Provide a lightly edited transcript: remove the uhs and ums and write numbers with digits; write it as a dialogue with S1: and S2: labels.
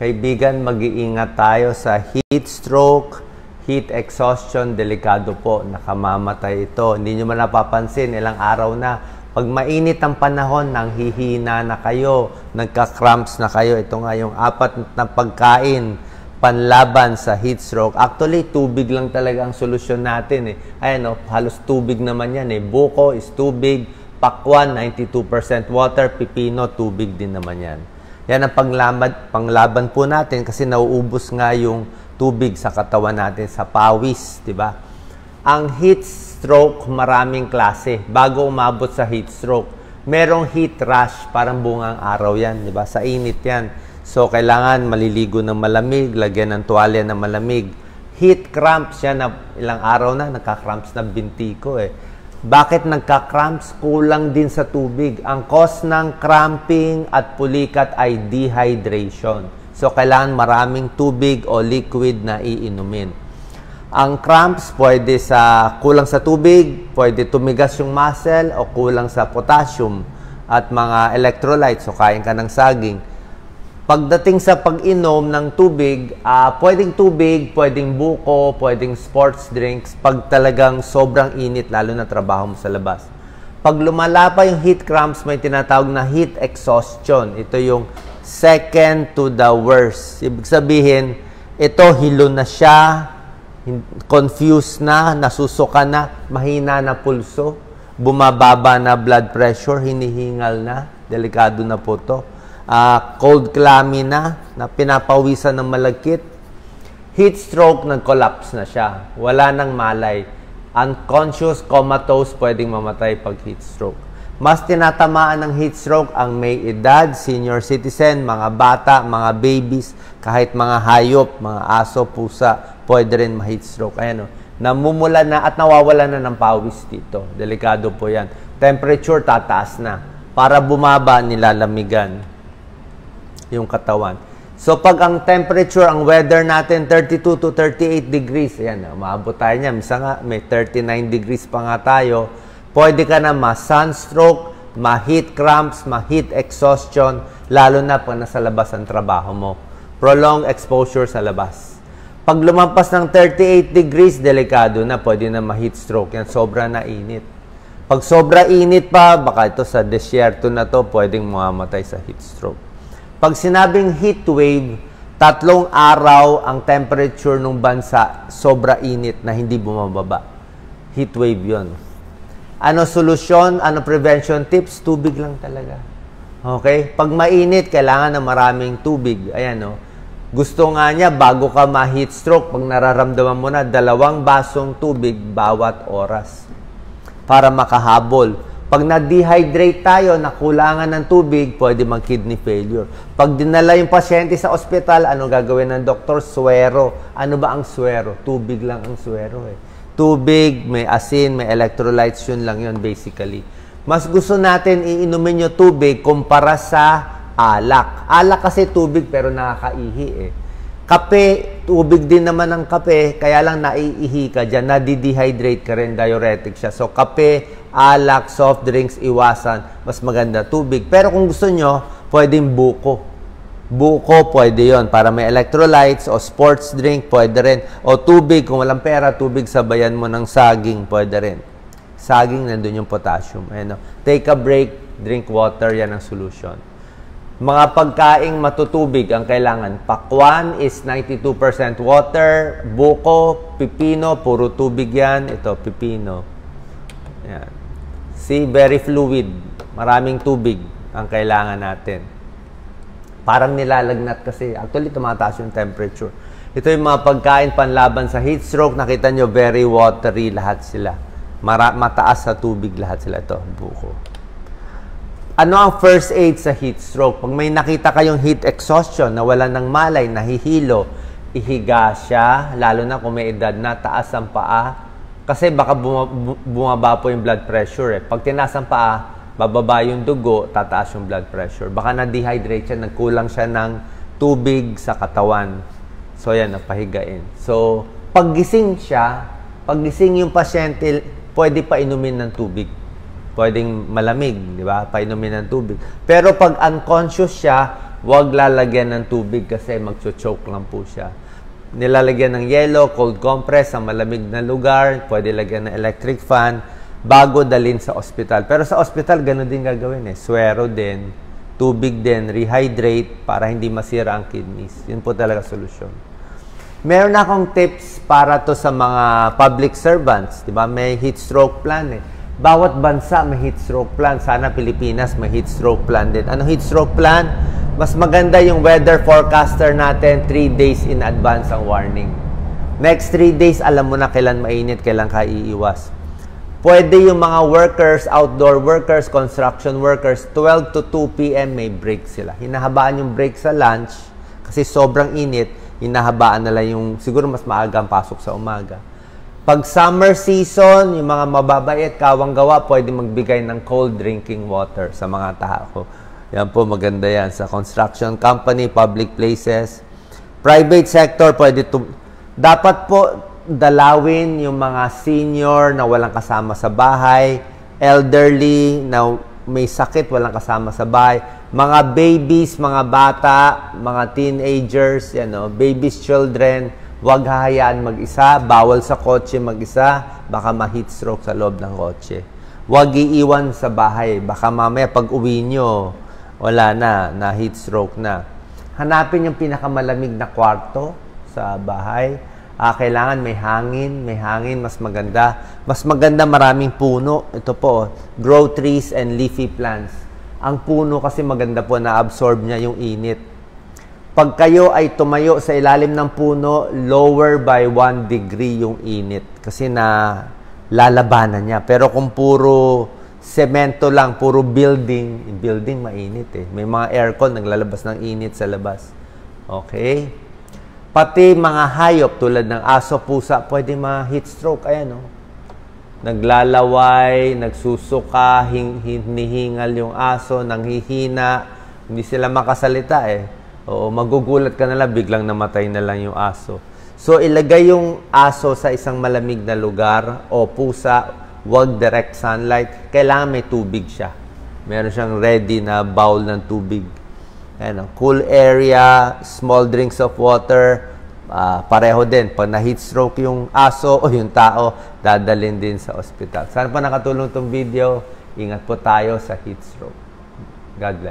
S1: Kaibigan, mag-iingat tayo sa heat stroke, heat exhaustion, delikado po, nakamamatay ito. Hindi nyo man napapansin, ilang araw na. Pag mainit ang panahon, nanghihina na kayo, nagka-cramps na kayo. Ito nga yung 4 na pagkain, panlaban sa heat stroke. Actually, tubig lang talaga ang solusyon natin. Ayan, halos tubig naman yan. Buko is tubig, pakwan, 92% water, pipino, tubig din naman yan. Yan ang panglaban po natin kasi nauubos nga yung tubig sa katawan natin sa pawis, di ba? Ang heat stroke, maraming klase. Bago umabot sa heat stroke, merong heat rash, parang bungang araw yan, di ba? Sa init yan. So, kailangan maliligo ng malamig, lagyan ng tuwalya ng malamig. Heat cramps yan, na ilang araw na, nagka-cramps na binti ko Bakit nagka-cramps? Kulang din sa tubig. Ang cause ng cramping at pulikat ay dehydration. So, kailangan maraming tubig o liquid na iinumin. Ang cramps, pwede sa kulang sa tubig, pwede tumigas yung muscle o kulang sa potassium at mga electrolytes. So, kain ka ng saging. Pagdating sa pag-inom ng tubig, pwedeng tubig, pwedeng buko, pwedeng sports drinks, pag talagang sobrang init, lalo na trabaho mo sa labas. Pag lumala pa yung heat cramps, may tinatawag na heat exhaustion. Ito yung second to the worst. Ibig sabihin, ito hilo na siya, confused na, nasusuka na, mahina na pulso, bumababa na blood pressure, hinihingal na, delikado na po ito. Cold clammy na pinapawisan ng malagkit. Heat stroke, nag-collapse na siya. Wala nang malay. Unconscious, comatose, pwedeng mamatay pag heat stroke. Mas tinatamaan ng heat stroke ang may edad, senior citizen, mga bata, mga babies, kahit mga hayop, mga aso, pusa, pwede rin ma-heat stroke. Ayan namumula na at nawawala na ng pawis dito. Delikado po yan. Temperature, tataas na. Para bumaba, nilalamigan yung katawan. So, pag ang temperature, ang weather natin, 32 to 38 degrees, ayan, maabot tayo niya. Misa nga, may 39 degrees pa nga tayo. Pwede ka na ma-sunstroke, ma-heat cramps, ma-heat exhaustion, lalo na pag nasa labas ang trabaho mo. Prolonged exposure sa labas. Pag lumampas ng 38 degrees, delikado na, pwede na ma-heat stroke. Yan, sobra na init. Pag sobra init pa, baka ito sa desierto na to, pwedeng mamatay sa heat stroke. Pag sinabing heat wave, 3 araw ang temperature ng bansa sobra init na hindi bumababa. Heat wave yon. Ano solusyon? Ano prevention tips? Tubig lang talaga. Okay? Pag mainit, kailangan ng maraming tubig. Ayan Gusto nga niya, bago ka ma-heat stroke, pag nararamdaman mo na, 2 basong tubig bawat oras para makahabol. Pag na-dehydrate tayo, nakulangan ng tubig, pwede mag-kidney failure. Pag dinala yung pasyente sa ospital, ano gagawin ng doktor? Suwero. Ano ba ang suwero? Tubig lang ang suwero Tubig, may asin, may electrolytes, yun lang yun basically. Mas gusto natin iinumin yung tubig kumpara sa alak. Alak kasi tubig pero nakakaihi Kape, tubig din naman ng kape, kaya lang naiihi ka dyan, nadi-dehydrate ka rin, diuretic siya. So, kape, alak, soft drinks, iwasan, mas maganda tubig. Pero kung gusto nyo, pwedeng buko. Buko, pwede yon para may electrolytes, o sports drink, pwede rin. O tubig, kung walang pera, tubig, sabayan mo ng saging, pwede rin. Saging, nandun yung potassium. Take a break, drink water, yan ang solution. Mga pagkaing matutubig ang kailangan. Pakwan is 92% water. Buko, pipino, puro tubig yan. Ito, pipino. Yan. See, very fluid. Maraming tubig ang kailangan natin. Parang nilalagnat kasi. Actually, tumataas yung temperature. Ito yung mga pagkain panlaban sa heat stroke. Nakita nyo, very watery lahat sila. Mataas sa tubig lahat sila. Ito, buko. Ano ang first aid sa heat stroke? Pag may nakita kayong heat exhaustion, nawalan ng malay, nahihilo, ihiga siya, lalo na kung may edad na, taas ang paa. Kasi baka bumaba po yung blood pressure Pag tinaas ang paa, bababa yung dugo, tataas yung blood pressure. Baka na-dehydrate siya, nagkulang siya ng tubig sa katawan. So, yan, napahigain. So, paggising siya, paggising yung pasyente, pwede pa inumin ng tubig. Pwedeng malamig, di ba? Painumin ng tubig. Pero pag unconscious siya, huwag lalagyan ng tubig kasi magcho-choke lang po siya. Nilalagyan ng yelo, cold compress sa malamig na lugar, pwede lagyan ng electric fan, bago dalhin sa ospital. Pero sa ospital, gano'n din gagawin eh. Swero din, tubig din, rehydrate para hindi masira ang kidneys. Yun po talaga solusyon. Meron akong tips para to sa mga public servants. Diba? May heat stroke plan eh. Bawat bansa may heat stroke plan. Sana Pilipinas may heat stroke plan din. Ano heat stroke plan? Mas maganda yung weather forecaster natin 3 days in advance ang warning. Next 3 days, alam mo na kailan mainit, kailan ka iiwas. Pwede yung mga workers, outdoor workers, construction workers, 12 to 2 p.m. may break sila. Hinahabaan yung break sa lunch kasi sobrang init. Hinahabaan na lang yung, siguro mas maaga ang pasok sa umaga. Pag summer season, yung mga mababait, kawang-gawa, pwede magbigay ng cold drinking water sa mga tao. Yan po, maganda yan. Sa construction company, public places. Private sector, pwede dapat po dalawin yung mga senior na walang kasama sa bahay, elderly na may sakit, walang kasama sa bahay, mga babies, mga bata, mga teenagers, yan, no? Babies, children, huwag hahayaan mag-isa, bawal sa kotse mag-isa, baka ma-heat stroke sa loob ng kotse. Huwag iiwan sa bahay, baka mamaya pag uwi nyo, wala na heat stroke na. Hanapin yung pinakamalamig na kwarto sa bahay. Kailangan may hangin, mas maganda. Mas maganda maraming puno. Ito po, grow trees and leafy plants. Ang puno kasi maganda po na-absorb niya yung init. Pag kayo ay tumayo sa ilalim ng puno, lower by 1 degree yung init. Kasi na lalabanan niya. Pero kung puro semento lang, puro building mainit eh. May mga aircon, naglalabas ng init sa labas. Okay? Pati mga hayop tulad ng aso, pusa, pwede ma-heat stroke. Ayan, no? Naglalaway, nagsusuka, hinihingal yung aso, nanghihina, hindi sila makasalita eh. Oo, magugulat ka na lang, biglang namatay na lang yung aso. So, ilagay yung aso sa isang malamig na lugar o pusa, wag direct sunlight. Kailangan may tubig siya. Meron siyang ready na bowl ng tubig. Ayan, cool area, small drinks of water, pareho din. Pag na-heat stroke yung aso o yung tao, dadalhin din sa ospital. Sana pa nakatulong itong video. Ingat po tayo sa heat stroke. God bless.